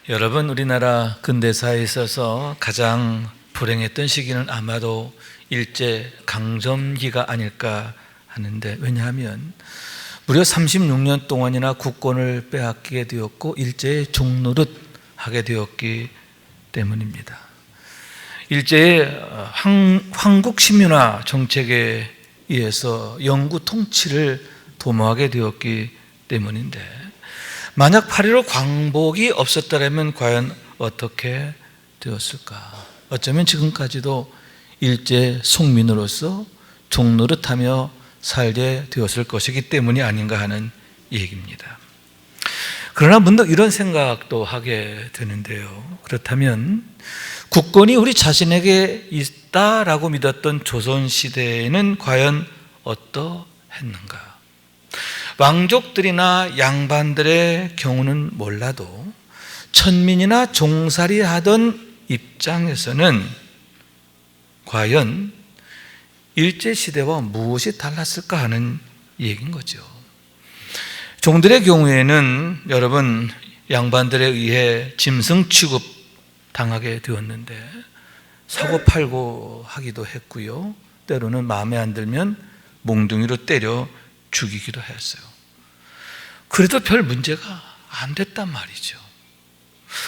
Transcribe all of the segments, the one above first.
여러분, 우리나라 근대사에 있어서 가장 불행했던 시기는 아마도 일제강점기가 아닐까 하는데, 왜냐하면 무려 36년 동안이나 국권을 빼앗기게 되었고 일제의 종노릇하게 되었기 때문입니다. 일제의 황국신문화 정책에 의해서 영구 통치를 도모하게 되었기 때문인데, 만약 8.15 광복이 없었더라면 과연 어떻게 되었을까? 어쩌면 지금까지도 일제 속민으로서 종노릇하며 살게 되었을 것이기 때문이 아닌가 하는 얘기입니다. 그러나 문득 이런 생각도 하게 되는데요. 그렇다면 국권이 우리 자신에게 있다라고 믿었던 조선시대에는 과연 어떠했는가? 왕족들이나 양반들의 경우는 몰라도 천민이나 종살이 하던 입장에서는 과연 일제시대와 무엇이 달랐을까 하는 얘기인 거죠. 종들의 경우에는 여러분, 양반들에 의해 짐승 취급 당하게 되었는데 사고팔고 하기도 했고요, 때로는 마음에 안 들면 몽둥이로 때려 죽이기도 했어요. 그래도 별 문제가 안 됐단 말이죠.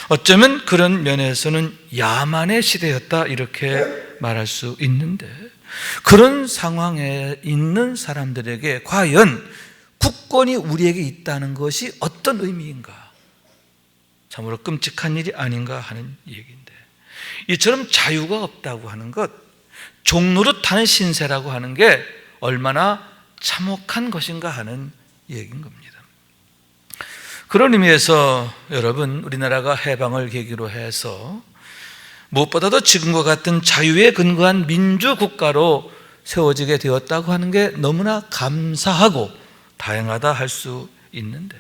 어쩌면 그런 면에서는 야만의 시대였다 이렇게 말할 수 있는데, 그런 상황에 있는 사람들에게 과연 국권이 우리에게 있다는 것이 어떤 의미인가? 참으로 끔찍한 일이 아닌가 하는 얘기인데, 이처럼 자유가 없다고 하는 것, 종노릇하는 신세라고 하는 게 얼마나 참혹한 것인가 하는 얘기인 겁니다. 그런 의미에서 여러분, 우리나라가 해방을 계기로 해서 무엇보다도 지금과 같은 자유에 근거한 민주국가로 세워지게 되었다고 하는 게 너무나 감사하고 다행하다 할 수 있는데,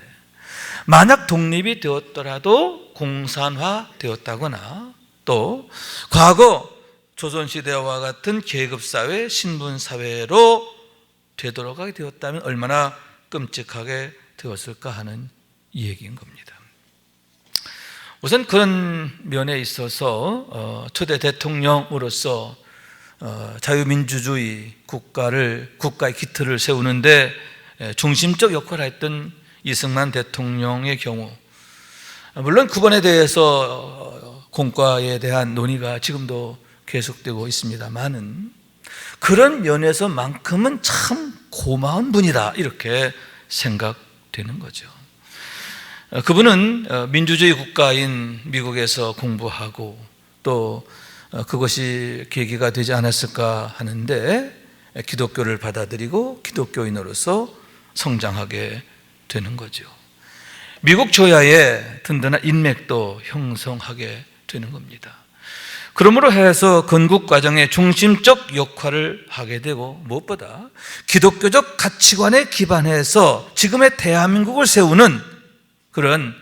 만약 독립이 되었더라도 공산화 되었다거나 또 과거 조선시대와 같은 계급사회, 신분사회로 되돌아가게 되었다면 얼마나 끔찍하게 되었을까 하는 얘기인 겁니다. 우선 그런 면에 있어서 초대 대통령으로서 자유민주주의 국가의 기틀을 세우는데 중심적 역할을 했던 이승만 대통령의 경우, 물론 구본에 대해서 공과에 대한 논의가 지금도 계속되고 있습니다만은 그런 면에서만큼은 참 고마운 분이다 이렇게 생각되는 거죠. 그분은 민주주의 국가인 미국에서 공부하고 또 그것이 계기가 되지 않았을까 하는데 기독교를 받아들이고 기독교인으로서 성장하게 되는 거죠. 미국 조야에 든든한 인맥도 형성하게 되는 겁니다. 그러므로 해서 건국 과정의 중심적 역할을 하게 되고, 무엇보다 기독교적 가치관에 기반해서 지금의 대한민국을 세우는 그런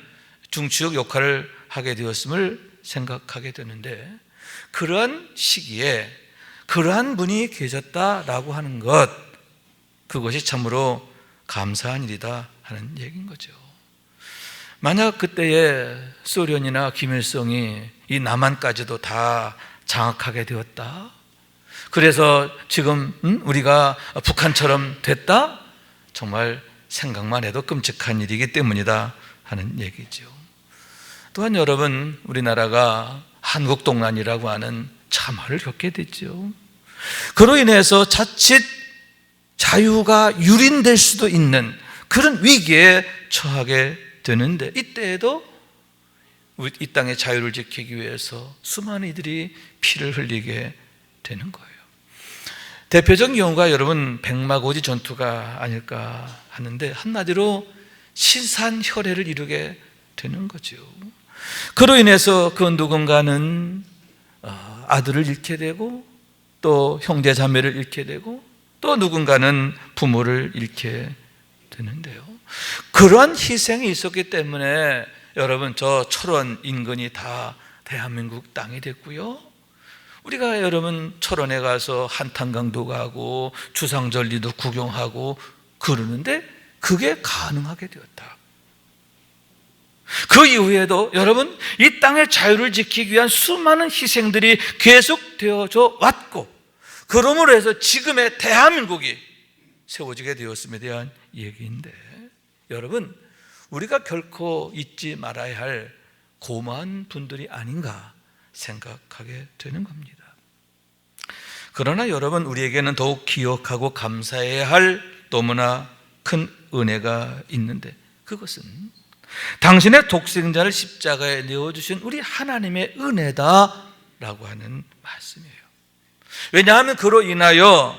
중추적 역할을 하게 되었음을 생각하게 되는데, 그러한 시기에 그러한 분이 계셨다라고 하는 것, 그것이 참으로 감사한 일이다 하는 얘기인 거죠. 만약 그때에 소련이나 김일성이 이 남한까지도 다 장악하게 되었다, 그래서 지금 우리가 북한처럼 됐다, 정말 생각만 해도 끔찍한 일이기 때문이다 하는 얘기죠. 또한 여러분, 우리나라가 한국동란이라고 하는 참화를 겪게 됐죠. 그로 인해서 자칫 자유가 유린될 수도 있는 그런 위기에 처하게 되는데, 이때에도 이 땅의 자유를 지키기 위해서 수많은 이들이 피를 흘리게 되는 거예요. 대표적인 경우가 여러분 백마고지 전투가 아닐까 하는데, 한마디로 시산혈해를 이루게 되는 거죠. 그로 인해서 그 누군가는 아들을 잃게 되고, 또 형제 자매를 잃게 되고, 또 누군가는 부모를 잃게 되는데요, 그러한 희생이 있었기 때문에 여러분 저 철원 인근이 다 대한민국 땅이 됐고요, 우리가 여러분 철원에 가서 한탄강도 가고 주상절리도 구경하고 그러는데 그게 가능하게 되었다. 그 이후에도 여러분, 이 땅의 자유를 지키기 위한 수많은 희생들이 계속되어져 왔고, 그러므로 해서 지금의 대한민국이 세워지게 되었음에 대한 얘기인데, 여러분, 우리가 결코 잊지 말아야 할 고마운 분들이 아닌가 생각하게 되는 겁니다. 그러나 여러분, 우리에게는 더욱 기억하고 감사해야 할 너무나 큰 은혜가 있는데, 그것은 당신의 독생자를 십자가에 내어주신 우리 하나님의 은혜다라고 하는 말씀이에요. 왜냐하면 그로 인하여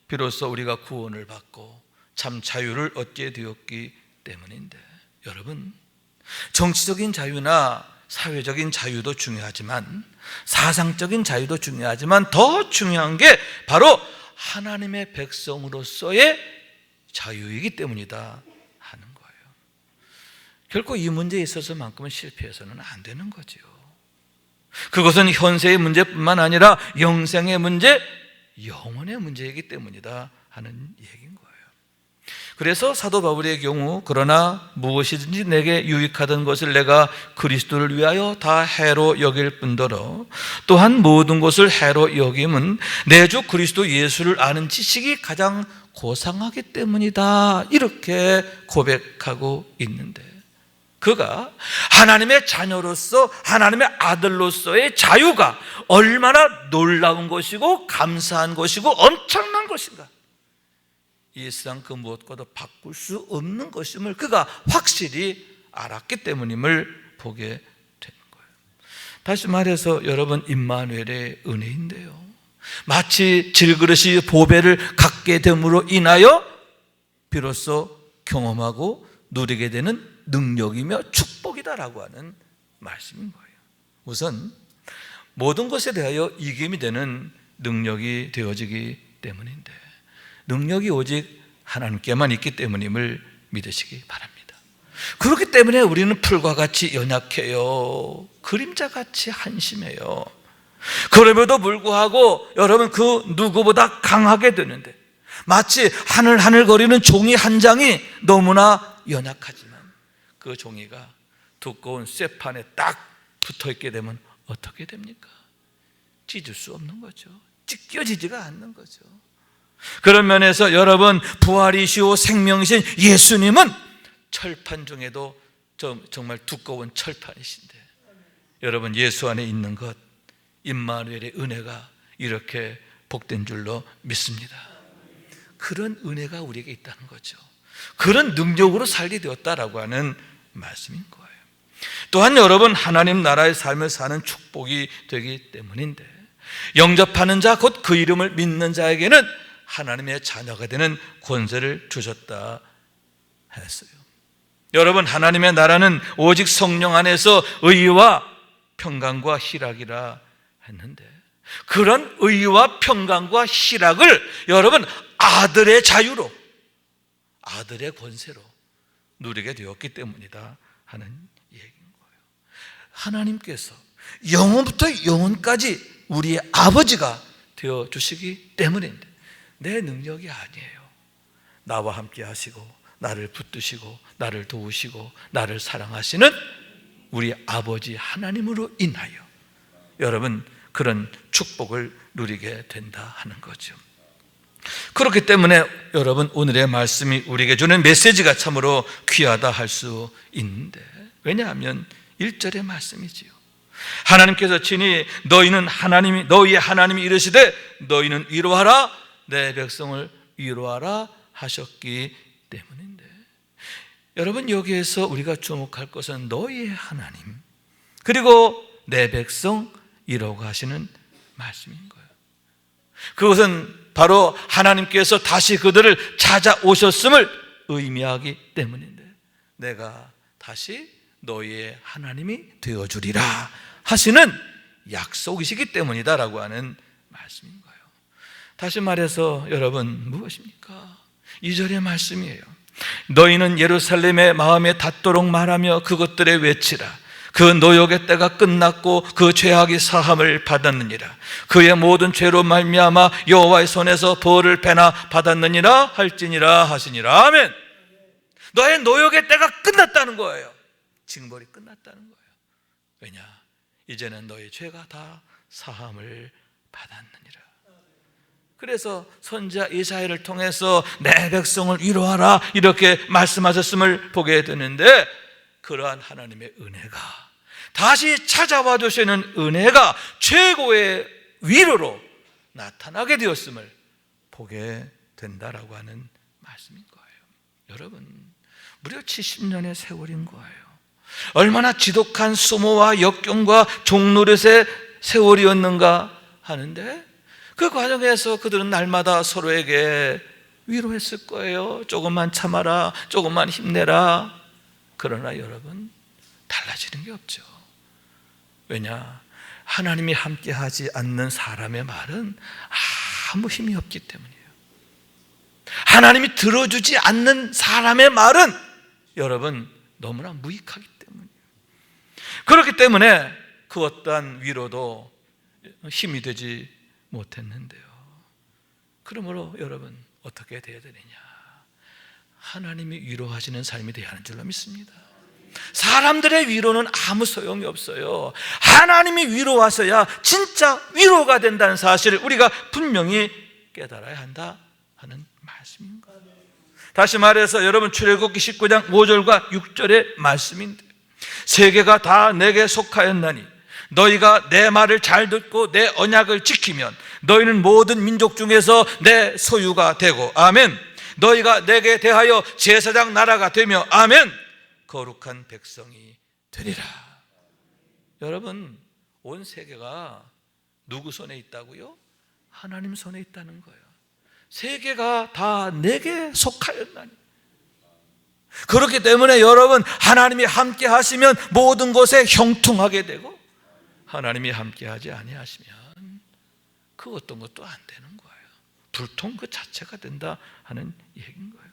비로소 우리가 구원을 받고 참 자유를 얻게 되었기 때문인데, 여러분, 정치적인 자유나 사회적인 자유도 중요하지만, 사상적인 자유도 중요하지만, 더 중요한 게 바로 하나님의 백성으로서의 자유이기 때문이다 하는 거예요. 결코 이 문제에 있어서만큼은 실패해서는 안 되는 거죠. 그것은 현세의 문제뿐만 아니라 영생의 문제, 영원의 문제이기 때문이다 하는 얘기인 거예요. 그래서 사도 바울의 경우, 그러나 무엇이든지 내게 유익하던 것을 내가 그리스도를 위하여 다 해로 여길 뿐더러 또한 모든 것을 해로 여김은 내 주 그리스도 예수를 아는 지식이 가장 고상하기 때문이다, 이렇게 고백하고 있는데, 그가 하나님의 자녀로서, 하나님의 아들로서의 자유가 얼마나 놀라운 것이고 감사한 것이고 엄청난 것인가, 이 세상 그 무엇과도 바꿀 수 없는 것임을 그가 확실히 알았기 때문임을 보게 되는 거예요. 다시 말해서 여러분, 임마누엘의 은혜인데요, 마치 질그릇이 보배를 갖게 됨으로 인하여 비로소 경험하고 누리게 되는 능력이며 축복이다라고 하는 말씀인 거예요. 우선 모든 것에 대하여 이김이 되는 능력이 되어지기 때문인데, 능력이 오직 하나님께만 있기 때문임을 믿으시기 바랍니다. 그렇기 때문에 우리는 풀과 같이 연약해요. 그림자같이 한심해요. 그럼에도 불구하고 여러분, 그 누구보다 강하게 되는데, 마치 하늘하늘거리는 종이 한 장이 너무나 연약하지만 그 종이가 두꺼운 쇠판에 딱 붙어있게 되면 어떻게 됩니까? 찢을 수 없는 거죠. 찢겨지지가 않는 거죠. 그런 면에서 여러분, 부활이시오 생명이신 예수님은 철판 중에도 정말 두꺼운 철판이신데, 여러분, 예수 안에 있는 것, 임마누엘의 은혜가 이렇게 복된 줄로 믿습니다. 그런 은혜가 우리에게 있다는 거죠. 그런 능력으로 살게 되었다라고 하는 말씀인 거예요. 또한 여러분, 하나님 나라의 삶을 사는 축복이 되기 때문인데, 영접하는 자, 곧 그 이름을 믿는 자에게는 하나님의 자녀가 되는 권세를 주셨다 했어요. 여러분, 하나님의 나라는 오직 성령 안에서 의와 평강과 희락이라 했는데, 그런 의와 평강과 희락을 여러분, 아들의 자유로, 아들의 권세로 누리게 되었기 때문이다 하는 얘기인 거예요. 하나님께서 영원부터 영원까지 우리의 아버지가 되어주시기 때문인데, 내 능력이 아니에요. 나와 함께 하시고 나를 붙드시고 나를 도우시고 나를 사랑하시는 우리 아버지 하나님으로 인하여 여러분, 그런 축복을 누리게 된다 하는 거죠. 그렇기 때문에 여러분, 오늘의 말씀이 우리에게 주는 메시지가 참으로 귀하다 할 수 있는데, 왜냐하면 1절의 말씀이지요. 하나님께서 친히 너희는 하나님이, 너희의 하나님이 이르시되 너희는 위로하라, 내 백성을 위로하라 하셨기 때문인데, 여러분, 여기에서 우리가 주목할 것은 너희의 하나님, 그리고 내 백성이라고 하시는 말씀인 거예요. 그것은 바로 하나님께서 다시 그들을 찾아오셨음을 의미하기 때문인데, 내가 다시 너희의 하나님이 되어주리라 하시는 약속이시기 때문이다라고 하는 말씀인 거예요. 다시 말해서 여러분, 무엇입니까? 2절의 말씀이에요. 너희는 예루살렘의 마음에 닿도록 말하며 그것들에 외치라. 그 노역의 때가 끝났고 그 죄악이 사함을 받았느니라. 그의 모든 죄로 말미암아 여호와의 손에서 벌을 배나 받았느니라 할지니라 하시니라. 아멘. 너의 노역의 때가 끝났다는 거예요. 징벌이 끝났다는 거예요. 왜냐? 이제는 너의 죄가 다 사함을 받았느니라. 그래서 선지자 이사야를 통해서 내 백성을 위로하라 이렇게 말씀하셨음을 보게 되는데, 그러한 하나님의 은혜가, 다시 찾아와 주시는 은혜가 최고의 위로로 나타나게 되었음을 보게 된다라고 하는 말씀인 거예요. 여러분, 무려 70년의 세월인 거예요. 얼마나 지독한 수모와 역경과 종노릇의 세월이었는가 하는데, 그 과정에서 그들은 날마다 서로에게 위로했을 거예요. 조금만 참아라, 조금만 힘내라. 그러나 여러분, 달라지는 게 없죠. 왜냐? 하나님이 함께하지 않는 사람의 말은 아무 힘이 없기 때문이에요. 하나님이 들어주지 않는 사람의 말은 여러분 너무나 무익하기 때문이에요. 그렇기 때문에 그 어떠한 위로도 힘이 되지 못했는데요. 그러므로 여러분 어떻게 되어야 되느냐? 하나님이 위로하시는 삶이 되어야 하는 줄로 믿습니다. 사람들의 위로는 아무 소용이 없어요. 하나님이 위로하셔야 진짜 위로가 된다는 사실을 우리가 분명히 깨달아야 한다 하는 말씀인 거예요. 다시 말해서 여러분, 출애굽기 19장 5절과 6절의 말씀인데, 세계가 다 내게 속하였나니 너희가 내 말을 잘 듣고 내 언약을 지키면 너희는 모든 민족 중에서 내 소유가 되고, 아멘. 너희가 내게 대하여 제사장 나라가 되며, 아멘. 거룩한 백성이 되리라. 여러분, 온 세계가 누구 손에 있다고요? 하나님 손에 있다는 거예요. 세계가 다 내게 속하였나니. 그렇기 때문에 여러분, 하나님이 함께 하시면 모든 것에 형통하게 되고, 하나님이 함께 하지 아니하시면 그 어떤 것도 안 되는 거예요. 불통 그 자체가 된다 하는 얘기인 거예요.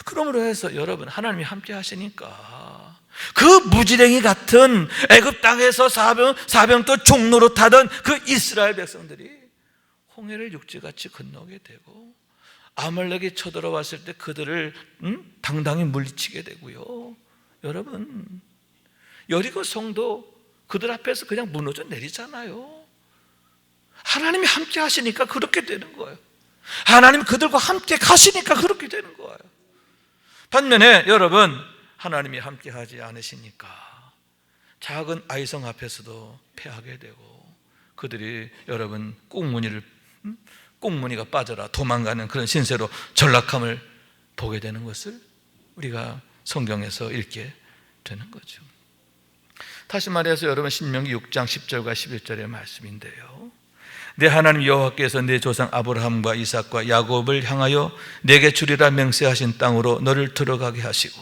그러므로 해서 여러분, 하나님이 함께 하시니까 그 무지랭이 같은 애굽 땅에서 사병도 종로로 타던 그 이스라엘 백성들이 홍해를 육지같이 건너게 되고, 아말렉이 쳐들어왔을 때 그들을 당당히 물리치게 되고요. 여러분, 여리고 성도 그들 앞에서 그냥 무너져 내리잖아요. 하나님이 함께 하시니까 그렇게 되는 거예요. 하나님 그들과 함께 가시니까 그렇게 되는 거예요. 반면에 여러분, 하나님이 함께 하지 않으시니까 작은 아이성 앞에서도 패하게 되고, 그들이 여러분 꽁무니가 빠져라 도망가는 그런 신세로 전락함을 보게 되는 것을 우리가 성경에서 읽게 되는 거죠. 다시 말해서 여러분, 신명기 6장 10절과 11절의 말씀인데요, 내 하나님 여호와께서 내 조상 아브라함과 이삭과 야곱을 향하여 내게 주리라 맹세하신 땅으로 너를 들어가게 하시고,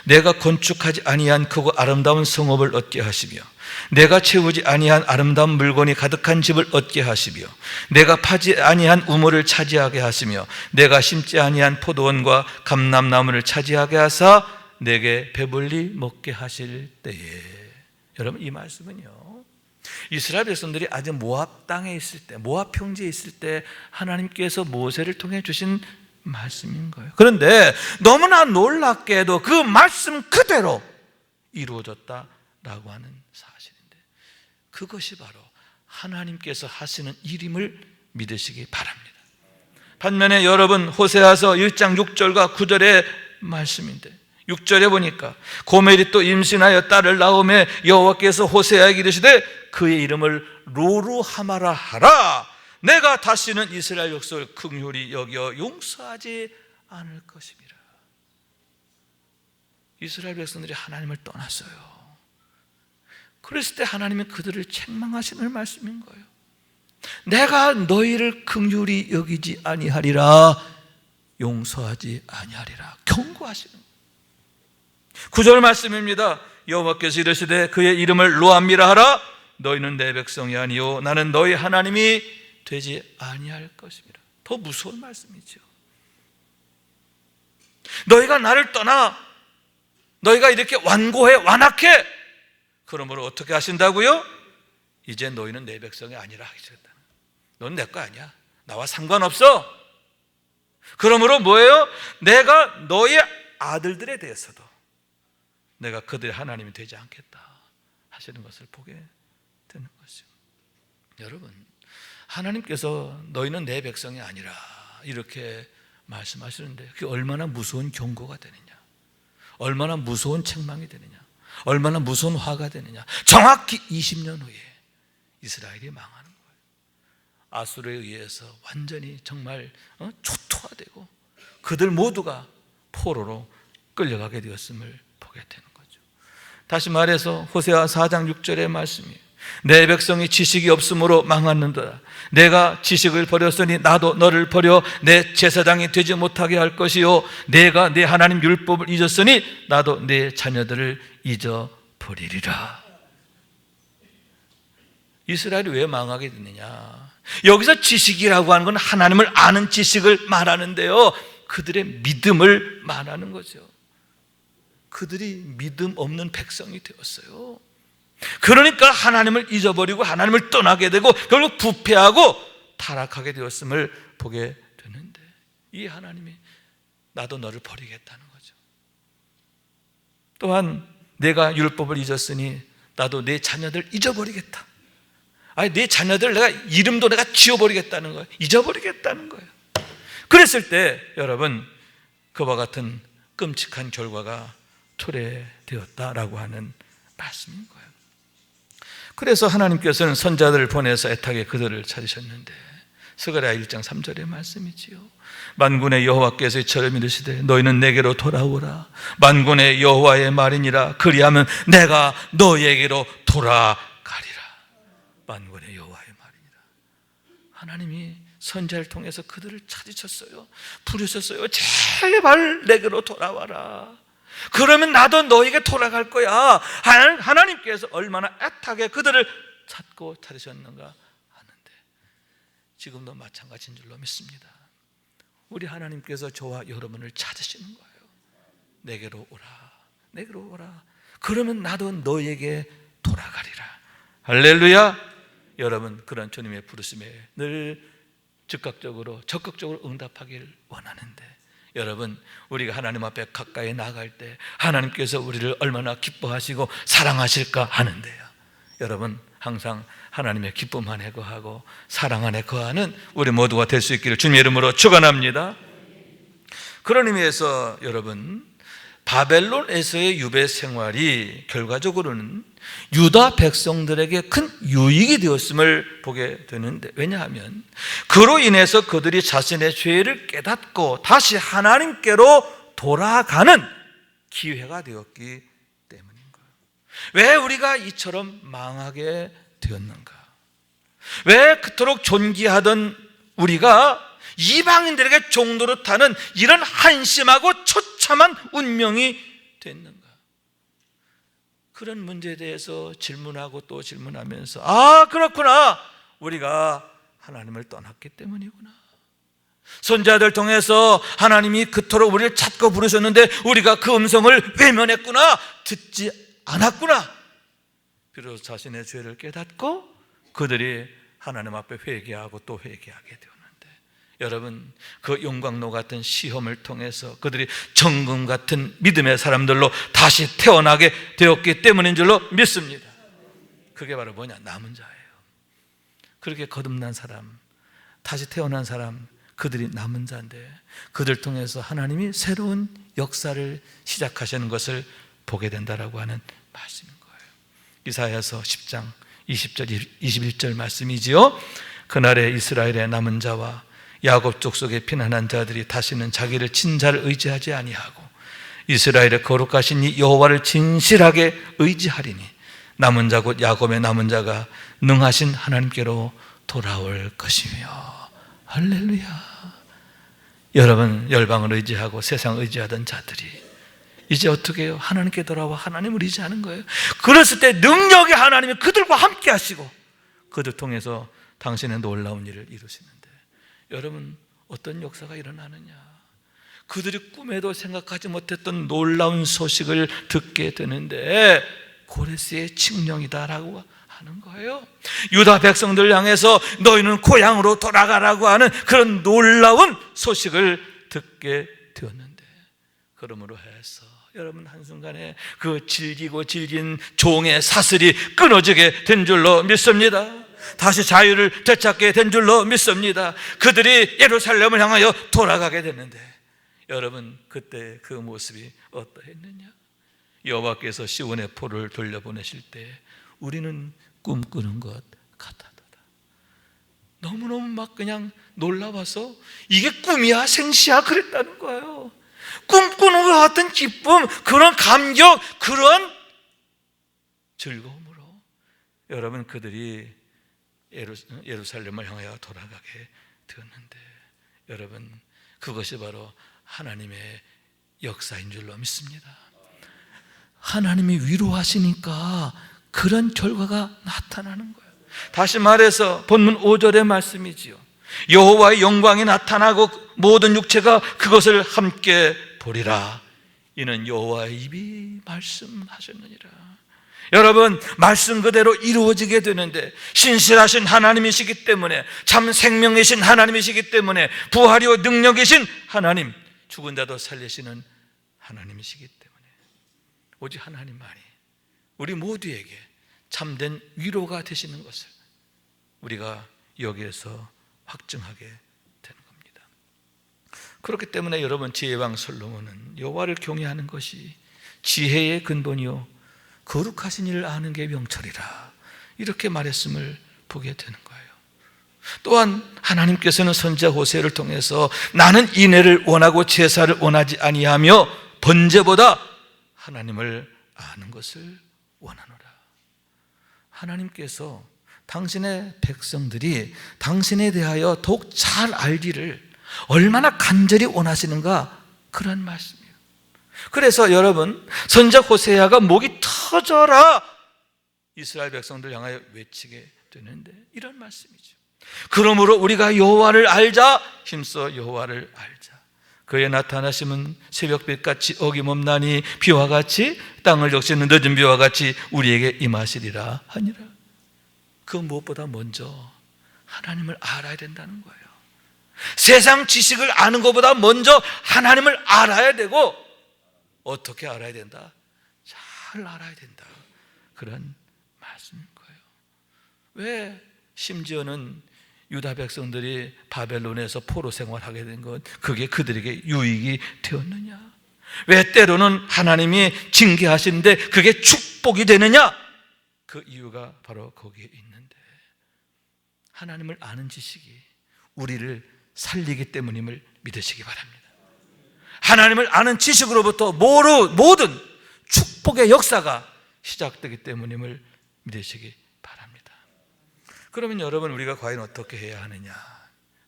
내가 건축하지 아니한 크고 아름다운 성읍을 얻게 하시며, 내가 채우지 아니한 아름다운 물건이 가득한 집을 얻게 하시며, 내가 파지 아니한 우물을 차지하게 하시며, 내가 심지 아니한 포도원과 감람나무를 차지하게 하사 내게 배불리 먹게 하실 때에. 여러분, 이 말씀은요, 이스라엘 백성들이 아직 모압 땅에 있을 때, 모압 평지에 있을 때 하나님께서 모세를 통해 주신 말씀인 거예요. 그런데 너무나 놀랍게도 그 말씀 그대로 이루어졌다라고 하는 사실인데, 그것이 바로 하나님께서 하시는 일임을 믿으시기 바랍니다. 반면에 여러분, 호세아서 1장 6절과 9절의 말씀인데, 6절에 보니까 고멜이 또 임신하여 딸을 낳음에 여호와께서 호세아에게 이르시되 그의 이름을 로루하마라 하라. 내가 다시는 이스라엘 족속을 긍휼히 여겨 용서하지 않을 것입니다. 이스라엘 백성들이 하나님을 떠났어요. 그랬을 때 하나님은 그들을 책망하시는 말씀인 거예요. 내가 너희를 긍휼히 여기지 아니하리라, 용서하지 아니하리라 경고하시는 거예요. 9절 말씀입니다. 여호와께서 이르시되 그의 이름을 로암미라 하라. 너희는 내 백성이 아니요 나는 너희 하나님이 되지 아니할 것입니다. 더 무서운 말씀이죠. 너희가 나를 떠나 너희가 이렇게 완고해 완악해, 그러므로 어떻게 하신다고요? 이제 너희는 내 백성이 아니라 하시겠다. 넌 내 거 아니야. 나와 상관없어. 그러므로 뭐예요? 내가 너희 아들들에 대해서도 내가 그들의 하나님이 되지 않겠다 하시는 것을 보게 되는 것이죠. 여러분, 하나님께서 너희는 내 백성이 아니라 이렇게 말씀하시는데 그게 얼마나 무서운 경고가 되느냐, 얼마나 무서운 책망이 되느냐, 얼마나 무서운 화가 되느냐. 정확히 20년 후에 이스라엘이 망하는 거예요. 아수르에 의해서 완전히 정말 초토화되고 그들 모두가 포로로 끌려가게 되었음을 보게 되는 거죠. 다시 말해서 호세아 4장 6절의 말씀이 내 백성이 지식이 없으므로 망하는도다. 내가 지식을 버렸으니 나도 너를 버려 내 제사장이 되지 못하게 할 것이요 내가 내 하나님 율법을 잊었으니 나도 내 자녀들을 잊어버리리라. 이스라엘이 왜 망하게 됐느냐? 여기서 지식이라고 하는 건 하나님을 아는 지식을 말하는데요, 그들의 믿음을 말하는 거죠. 그들이 믿음 없는 백성이 되었어요. 그러니까 하나님을 잊어버리고 하나님을 떠나게 되고 결국 부패하고 타락하게 되었음을 보게 되는데, 이 하나님이 나도 너를 버리겠다는 거죠. 또한 내가 율법을 잊었으니 나도 내 자녀들 잊어버리겠다. 아니, 내 자녀들 내가 이름도 내가 지워버리겠다는 거예요. 잊어버리겠다는 거예요. 그랬을 때 여러분, 그와 같은 끔찍한 결과가 초래되었다라고 하는 말씀인 거예요. 그래서 하나님께서는 선자들을 보내서 애타게 그들을 찾으셨는데, 스가랴 1장 3절의 말씀이지요. 만군의 여호와께서 이처럼 이르시되 너희는 내게로 돌아오라. 만군의 여호와의 말이니라. 그리하면 내가 너희에게로 돌아가리라. 만군의 여호와의 말이니라. 하나님이 선자를 통해서 그들을 찾으셨어요. 부르셨어요. 제발 내게로 돌아와라. 그러면 나도 너에게 돌아갈 거야. 하나님께서 얼마나 애타게 그들을 찾고 찾으셨는가 하는데, 지금도 마찬가지인 줄로 믿습니다. 우리 하나님께서 저와 여러분을 찾으시는 거예요. 내게로 오라, 내게로 오라. 그러면 나도 너에게 돌아가리라. 할렐루야. 여러분, 그런 주님의 부르심에 늘 즉각적으로 적극적으로 응답하길 원하는데, 여러분, 우리가 하나님 앞에 가까이 나갈 때 하나님께서 우리를 얼마나 기뻐하시고 사랑하실까 하는데요, 여러분, 항상 하나님의 기쁨 안에 거하고 사랑 안에 거하는 우리 모두가 될 수 있기를 주님의 이름으로 축원합니다. 그런 의미에서 여러분, 바벨론에서의 유배 생활이 결과적으로는 유다 백성들에게 큰 유익이 되었음을 보게 되는데, 왜냐하면 그로 인해서 그들이 자신의 죄를 깨닫고 다시 하나님께로 돌아가는 기회가 되었기 때문인 거예요. 왜 우리가 이처럼 망하게 되었는가? 왜 그토록 존귀하던 우리가 이방인들에게 종로로 타는 이런 한심하고 처참한 운명이 됐는가? 그런 문제에 대해서 질문하고 또 질문하면서, 아, 그렇구나, 우리가 하나님을 떠났기 때문이구나. 선자들 통해서 하나님이 그토록 우리를 찾고 부르셨는데 우리가 그 음성을 외면했구나, 듣지 않았구나. 비로소 자신의 죄를 깨닫고 그들이 하나님 앞에 회개하고 또 회개하게 되었는데, 여러분, 그 용광로 같은 시험을 통해서 그들이 정금 같은 믿음의 사람들로 다시 태어나게 되었기 때문인 줄로 믿습니다. 그게 바로 뭐냐? 남은 자예요. 그렇게 거듭난 사람, 다시 태어난 사람, 그들이 남은 자인데, 그들 통해서 하나님이 새로운 역사를 시작하시는 것을 보게 된다라고 하는 말씀인 거예요. 이사야서 10장 20절 21절 말씀이지요. 그날에 이스라엘의 남은 자와 야곱 족속의 피난한 자들이 다시는 자기를 친자를 의지하지 아니하고 이스라엘의 거룩하신 이 여호와를 진실하게 의지하리니 남은 자 곧 야곱의 남은 자가 능하신 하나님께로 돌아올 것이며. 할렐루야. 여러분, 열방을 의지하고 세상 의지하던 자들이 이제 어떻게 해요? 하나님께 돌아와 하나님을 의지하는 거예요. 그랬을 때 능력의 하나님이 그들과 함께 하시고 그들 통해서 당신의 놀라운 일을 이루시는데, 여러분, 어떤 역사가 일어나느냐? 그들이 꿈에도 생각하지 못했던 놀라운 소식을 듣게 되는데, 고레스의 칙령이다라고 하는 거예요. 유다 백성들 향해서 너희는 고향으로 돌아가라고 하는 그런 놀라운 소식을 듣게 되었는데, 그러므로 해서 여러분 한순간에 그 질긴 종의 사슬이 끊어지게 된 줄로 믿습니다. 다시 자유를 되찾게 된 줄로 믿습니다. 그들이 예루살렘을 향하여 돌아가게 됐는데 여러분 그때 그 모습이 어떠했느냐? 여호와께서 시온의 포를 돌려보내실 때 우리는 꿈꾸는 것 같았다. 너무너무 막 그냥 놀라워서 이게 꿈이야 생시야 그랬다는 거예요. 꿈꾸는 것 같은 기쁨, 그런 감격, 그런 즐거움으로 여러분 그들이 예루살렘을 향하여 돌아가게 되었는데 여러분 그것이 바로 하나님의 역사인 줄로 믿습니다. 하나님이 위로하시니까 그런 결과가 나타나는 거예요. 다시 말해서 본문 5절의 말씀이지요. 여호와의 영광이 나타나고 모든 육체가 그것을 함께 보리라. 이는 여호와의 입이 말씀하셨느니라. 여러분 말씀 그대로 이루어지게 되는데 신실하신 하나님이시기 때문에 참 생명이신 하나님이시기 때문에 부활이요 능력이신 하나님, 죽은 자도 살리시는 하나님이시기 때문에 오직 하나님만이 우리 모두에게 참된 위로가 되시는 것을 우리가 여기에서 확증하게 되는 겁니다. 그렇기 때문에 여러분 지혜왕 솔로몬은 여호와를 경외하는 것이 지혜의 근본이요 거룩하신 일을 아는 게 명철이라 이렇게 말했음을 보게 되는 거예요. 또한 하나님께서는 선지자 호세를 통해서 나는 인애를 원하고 제사를 원하지 아니하며 번제보다 하나님을 아는 것을 원하노라. 하나님께서 당신의 백성들이 당신에 대하여 더욱 잘 알기를 얼마나 간절히 원하시는가 그런 말씀이에요. 그래서 여러분 선지자 호세아가 목이 터져라 이스라엘 백성들 향하여 외치게 되는데 이런 말씀이죠. 그러므로 우리가 여호와를 알자, 힘써 여호와를 알자. 그의 나타나심은 새벽빛같이 어김없나니 비와 같이 땅을 적시는 늦은 비와 같이 우리에게 임하시리라 하니라. 그 무엇보다 먼저 하나님을 알아야 된다는 거예요. 세상 지식을 아는 것보다 먼저 하나님을 알아야 되고 어떻게 알아야 된다? 잘 알아야 된다. 그런 말씀인 거예요. 왜 심지어는 유다 백성들이 바벨론에서 포로 생활하게 된 것, 그게 그들에게 유익이 되었느냐? 왜 때로는 하나님이 징계하시는데 그게 축복이 되느냐? 그 이유가 바로 거기에 있는데 하나님을 아는 지식이 우리를 살리기 때문임을 믿으시기 바랍니다. 하나님을 아는 지식으로부터 모든 축복의 역사가 시작되기 때문임을 믿으시기 바랍니다. 그러면 여러분 우리가 과연 어떻게 해야 하느냐?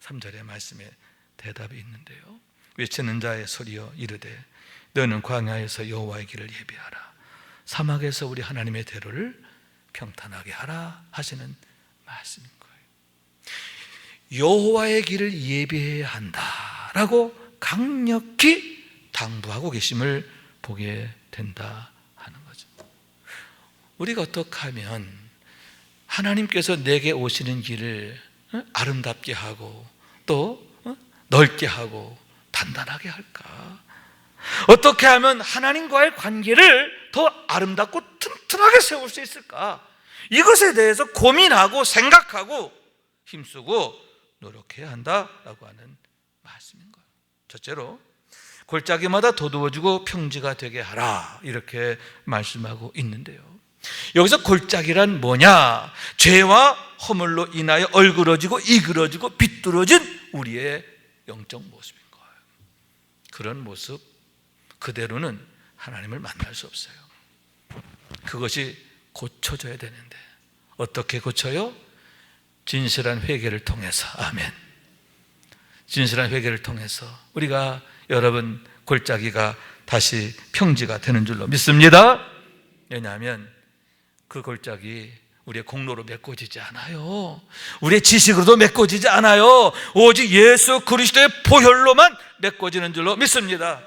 3절의 말씀에 대답이 있는데요. 외치는 자의 소리여 이르되 너는 광야에서 여호와의 길을 예비하라. 사막에서 우리 하나님의 대로를 평탄하게 하라 하시는 말씀인 거예요. 여호와의 길을 예비해야 한다라고 강력히 당부하고 계심을 보게 된다 하는 거죠. 우리가 어떻게 하면 하나님께서 내게 오시는 길을 아름답게 하고 또 넓게 하고 단단하게 할까? 어떻게 하면 하나님과의 관계를 더 아름답고 튼튼하게 세울 수 있을까? 이것에 대해서 고민하고 생각하고 힘쓰고 노력해야 한다라고 하는 말씀인 거예요. 첫째로 골짜기마다 도두어지고 평지가 되게 하라 이렇게 말씀하고 있는데요. 여기서 골짜기란 뭐냐? 죄와 허물로 인하여 얼그러지고 이그러지고 비뚤어진 우리의 영적 모습인 거예요. 그런 모습 그대로는 하나님을 만날 수 없어요. 그것이 고쳐져야 되는데 어떻게 고쳐요? 진실한 회개를 통해서. 아멘. 진실한 회개를 통해서 우리가 여러분 골짜기가 다시 평지가 되는 줄로 믿습니다. 왜냐하면 그 골짜기 우리의 공로로 메꿔지지 않아요. 우리의 지식으로도 메꿔지지 않아요. 오직 예수 그리스도의 보혈로만 메꿔지는 줄로 믿습니다.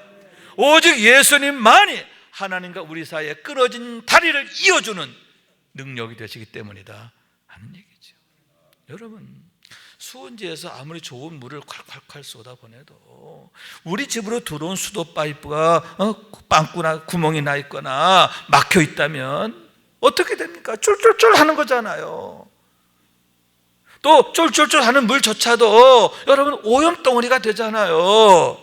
오직 예수님만이 하나님과 우리 사이에 끊어진 다리를 이어주는 능력이 되시기 때문이다 하는 얘기죠. 여러분 수원지에서 아무리 좋은 물을 콸콸콸 쏟아보내도 우리 집으로 들어온 수도 파이프가 빵꾸나 구멍이 나 있거나 막혀 있다면 어떻게 됩니까? 쫄쫄쫄 하는 거잖아요. 또 쫄쫄쫄 하는 물조차도 여러분 오염덩어리가 되잖아요.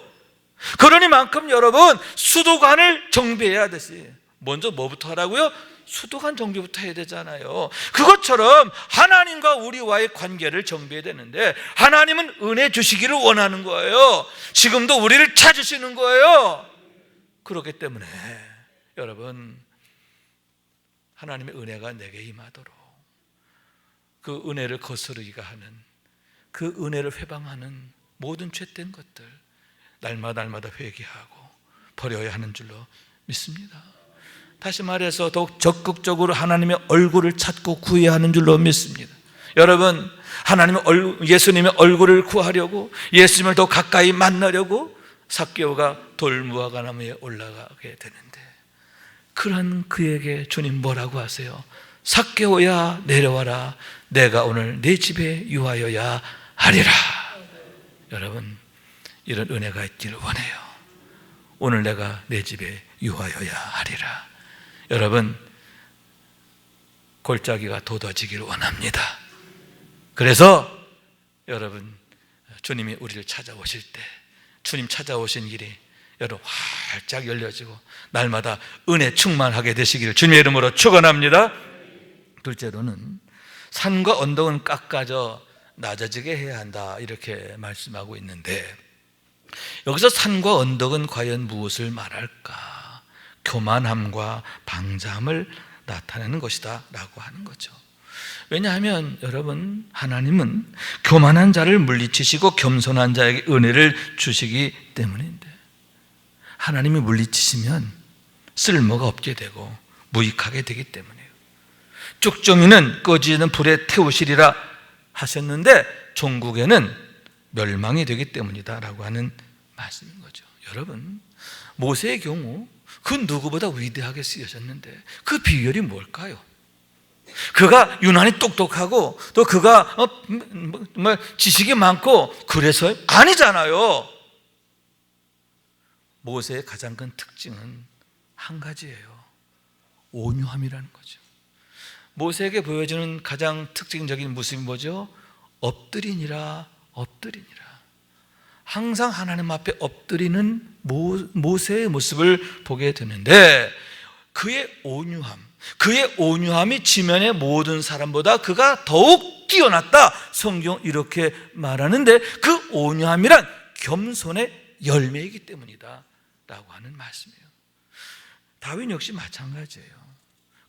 그러니만큼 여러분 수도관을 정비해야 되지. 먼저 뭐부터 하라고요? 수도관 정비부터 해야 되잖아요. 그것처럼 하나님과 우리와의 관계를 정비해야 되는데 하나님은 은혜 주시기를 원하는 거예요. 지금도 우리를 찾으시는 거예요. 그렇기 때문에 여러분 하나님의 은혜가 내게 임하도록 그 은혜를 거스르기가 하는 그 은혜를 회방하는 모든 죄된 것들 날마다 회개하고 버려야 하는 줄로 믿습니다. 다시 말해서 더욱 적극적으로 하나님의 얼굴을 찾고 구해야 하는 줄로 믿습니다. 여러분 예수님의 얼굴을 구하려고 예수님을 더 가까이 만나려고 삭개오가 돌무화과나무에 올라가게 되는데 그런 그에게 주님 뭐라고 하세요? 삭개오야 내려와라 내가 오늘 네 집에 유하여야 하리라. 여러분 이런 은혜가 있기를 원해요. 오늘 내가 내 집에 유하여야 하리라. 여러분 골짜기가 돋아지기를 원합니다. 그래서 여러분 주님이 우리를 찾아오실 때 주님 찾아오신 길이 여러분 활짝 열려지고 날마다 은혜 충만하게 되시기를 주님의 이름으로 축원합니다. 둘째로는 산과 언덕은 깎아져 낮아지게 해야 한다 이렇게 말씀하고 있는데 여기서 산과 언덕은 과연 무엇을 말할까? 교만함과 방자함을 나타내는 것이다 라고 하는 거죠. 왜냐하면 여러분 하나님은 교만한 자를 물리치시고 겸손한 자에게 은혜를 주시기 때문인데 하나님이 물리치시면 쓸모가 없게 되고 무익하게 되기 때문이에요. 쭉정이는 꺼지는 불에 태우시리라 하셨는데 종국에는 멸망이 되기 때문이다 라고 하는 말씀인 거죠. 여러분 모세의 경우 그 누구보다 위대하게 쓰여졌는데 그 비결이 뭘까요? 그가 유난히 똑똑하고 또 그가 정말 지식이 많고 그래서 아니잖아요. 모세의 가장 큰 특징은 한 가지예요. 온유함이라는 거죠. 모세에게 보여주는 가장 특징적인 모습이 뭐죠? 엎드리니라. 항상 하나님 앞에 엎드리는 모세의 모습을 보게 되는데 그의 온유함이 지면의 모든 사람보다 그가 더욱 뛰어났다. 성경 이렇게 말하는데 그 온유함이란 겸손의 열매이기 때문이다 라고 하는 말씀이에요. 다윗 역시 마찬가지예요.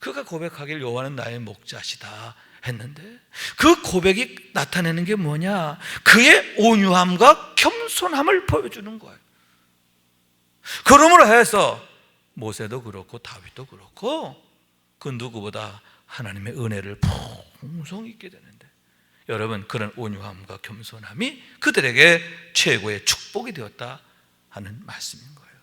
그가 고백하길 여호와는 나의 목자시다 했는데 그 고백이 나타내는 게 뭐냐? 그의 온유함과 겸손함을 보여주는 거예요. 그러므로 해서 모세도 그렇고 다윗도 그렇고 그 누구보다 하나님의 은혜를 풍성히 있게 되는데 여러분 그런 온유함과 겸손함이 그들에게 최고의 축복이 되었다 하는 말씀인 거예요.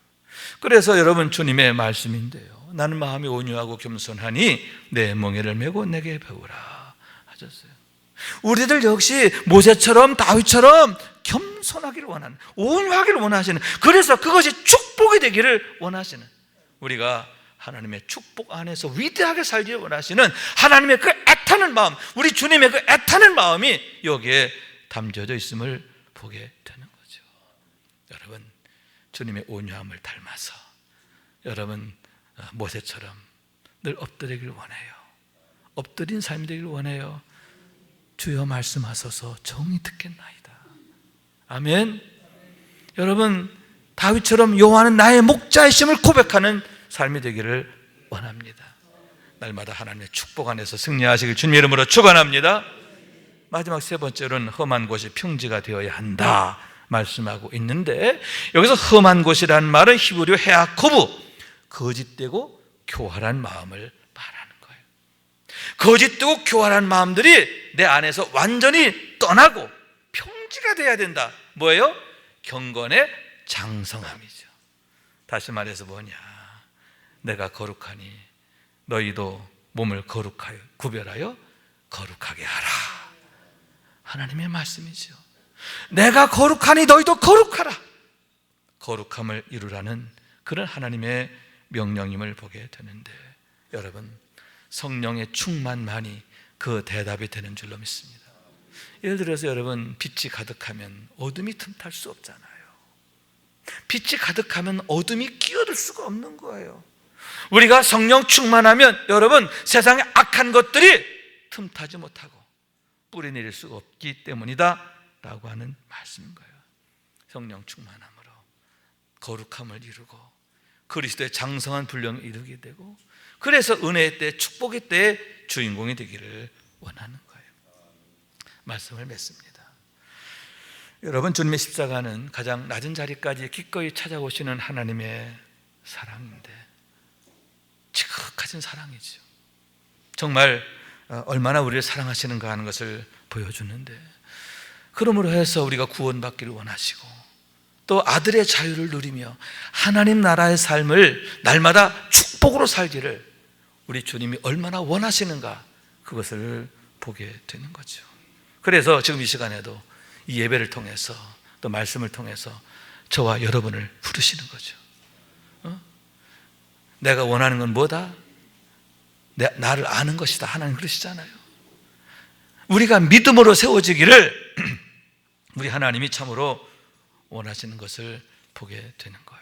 그래서 여러분 주님의 말씀인데요, 나는 마음이 온유하고 겸손하니 내 멍에를 메고 내게 배우라 하셨어요. 우리들 역시 모세처럼 다윗처럼 겸손하기를 원하는, 온유하기를 원하시는, 그래서 그것이 축복이 되기를 원하시는, 우리가 하나님의 축복 안에서 위대하게 살기를 원하시는 하나님의 그 애타는 마음, 우리 주님의 그 애타는 마음이 여기에 담겨져 있음을 보게 되는 거죠. 여러분 주님의 온유함을 닮아서 여러분 모세처럼 늘 엎드리기를 원해요. 엎드린 삶이 되기를 원해요. 주여 말씀하소서 정히 듣겠나이다. 아멘. 여러분 다윗처럼 여호와는 나의 목자이심을 고백하는 삶이 되기를 원합니다. 날마다 하나님의 축복 안에서 승리하시길 주님의 이름으로 축원합니다. 마지막 세 번째로는 험한 곳이 평지가 되어야 한다 말씀하고 있는데, 여기서 험한 곳이라는 말은 히브리어 헤아코브, 거짓되고 교활한 마음을 말하는 거예요. 거짓되고 교활한 마음들이 내 안에서 완전히 떠나고 평지가 돼야 된다. 뭐예요? 경건의 장성함이죠. 다시 말해서 뭐냐, 내가 거룩하니 너희도 몸을 거룩하여 구별하여 거룩하게 하라. 하나님의 말씀이죠. 내가 거룩하니 너희도 거룩하라. 거룩함을 이루라는 그런 하나님의 명령임을 보게 되는데, 여러분, 성령의 충만만이 그 대답이 되는 줄로 믿습니다. 예를 들어서 여러분, 빛이 가득하면 어둠이 틈탈 수 없잖아요. 빛이 가득하면 어둠이 끼어들 수가 없는 거예요. 우리가 성령 충만하면 여러분, 세상의 악한 것들이 틈타지 못하고 뿌리내릴 수가 없기 때문이다 라고 하는 말씀인 거예요. 성령 충만함으로 거룩함을 이루고 그리스도의 장성한 분량을 이루게 되고, 그래서 은혜의 때, 축복의 때의 주인공이 되기를 원하는 거예요. 말씀을 맺습니다. 여러분, 주님의 십자가는 가장 낮은 자리까지 기꺼이 찾아오시는 하나님의 사랑인데, 지극하신 사랑이죠. 정말 얼마나 우리를 사랑하시는가 하는 것을 보여주는데, 그러므로 해서 우리가 구원받기를 원하시고 또 아들의 자유를 누리며 하나님 나라의 삶을 날마다 축복으로 살기를 우리 주님이 얼마나 원하시는가, 그것을 보게 되는 거죠. 그래서 지금 이 시간에도 이 예배를 통해서 또 말씀을 통해서 저와 여러분을 부르시는 거죠. 내가 원하는 건 뭐다? 나를 아는 것이다. 하나님 그러시잖아요. 우리가 믿음으로 세워지기를 우리 하나님이 참으로 원하시는 것을 보게 되는 거예요.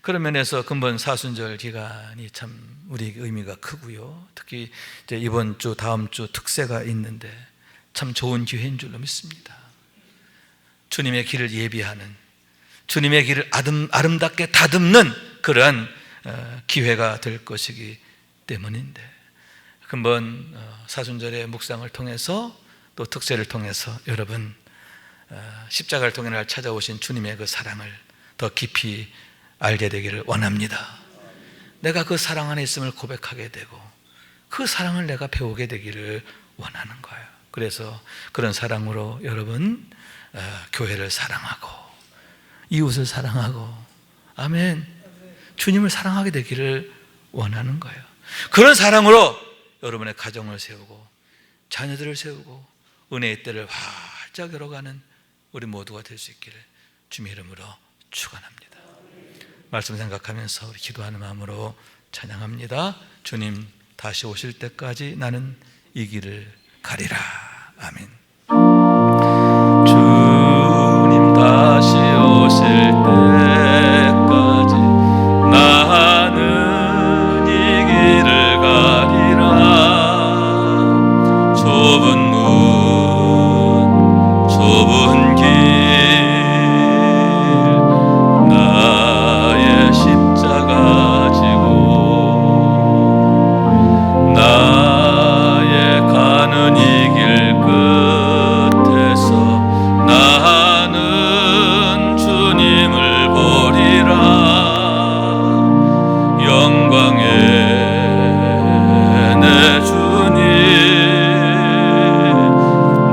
그런 면에서 근본 사순절 기간이 참 우리 의미가 크고요. 특히 이제 이번 주, 다음 주 특세가 있는데 참 좋은 기회인 줄로 믿습니다. 주님의 길을 예비하는, 주님의 길을 아름답게 다듬는 그러한 기회가 될 것이기 때문인데, 근본 사순절의 묵상을 통해서 또 특세를 통해서 여러분, 십자가를 통해 날 찾아오신 주님의 그 사랑을 더 깊이 알게 되기를 원합니다. 내가 그 사랑 안에 있음을 고백하게 되고 그 사랑을 내가 배우게 되기를 원하는 거예요. 그래서 그런 사랑으로 여러분, 교회를 사랑하고 이웃을 사랑하고, 아멘, 주님을 사랑하게 되기를 원하는 거예요. 그런 사랑으로 여러분의 가정을 세우고 자녀들을 세우고 은혜의 때를 활짝 열어가는 우리 모두가 될 수 있기를 주님의 이름으로 축원합니다. 말씀 생각하면서 우리 기도하는 마음으로 찬양합니다. 주님 다시 오실 때까지 나는 이 길을 가리라. 아멘. 주님 다시 오실 때까지 나는 이 길을 가리라. 좁은 문, 좁은 길, 나의 십자가 지고 나의 가는 이 길 끝에서 나는 주님을 보리라. 영광의 내 주님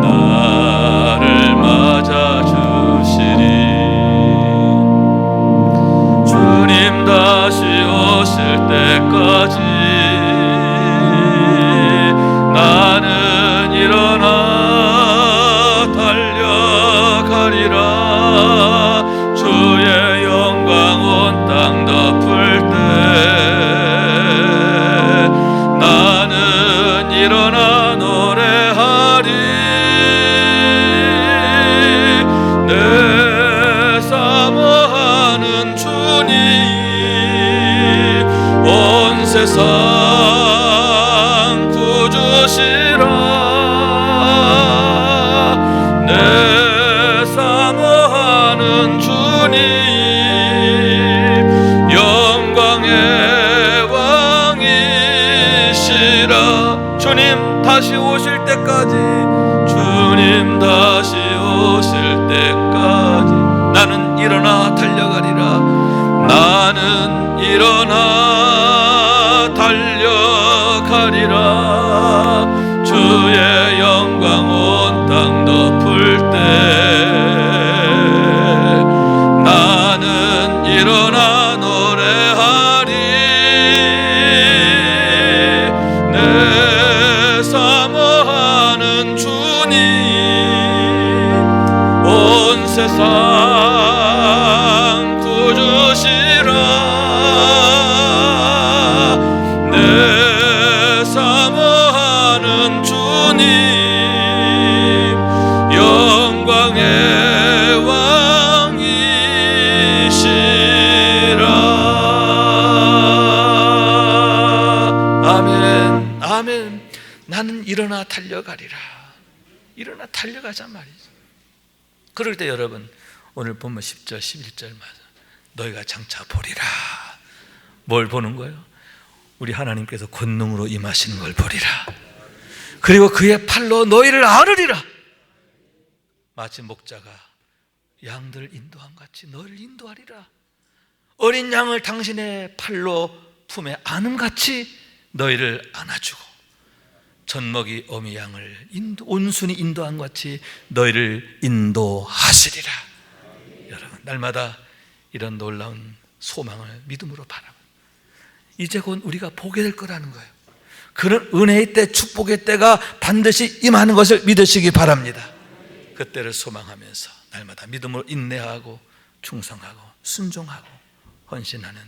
나를 맞아주시리. 주님 다시 오실 때까지 나는 일어나 달려가리라. 주의 영광 온 땅 덮을 때 나는 일어나 노래하리. 내 사모하는 주님 온 세상 구주시라. 내 사모하는 주님 영광의 왕이시라. 주님 다시 오실 때까지, 주님 다시 오실 때까지 나는 일어나 달려가리라. 나는 일어나 달려가리라. 주의 영광 온 땅 덮을 때 나는 일어나 노래하리. 내 사모하는 주님 세상 구주시라 내 사모하는 주님 영광의 왕이시라. 아멘 아멘. 나는 일어나 달려가리라. 일어나 달려가자 말이죠. 그럴 때 여러분 오늘 보면 10절 11절 맞아. 너희가 장차 보리라. 뭘 보는 거예요? 우리 하나님께서 권능으로 임하시는 걸 보리라. 그리고 그의 팔로 너희를 안으리라. 마치 목자가 양들을 인도한 같이 너희를 인도하리라. 어린 양을 당신의 팔로 품에 안음같이 너희를 안아주고 젖먹이 어미 양을 온순히 인도한 것 같이 너희를 인도하시리라. 여러분 날마다 이런 놀라운 소망을 믿음으로 바라봐. 이제 곧 우리가 보게 될 거라는 거예요. 그런 은혜의 때, 축복의 때가 반드시 임하는 것을 믿으시기 바랍니다. 그때를 소망하면서 날마다 믿음으로 인내하고 충성하고 순종하고 헌신하는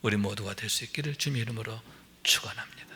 우리 모두가 될 수 있기를 주님의 이름으로 축원합니다.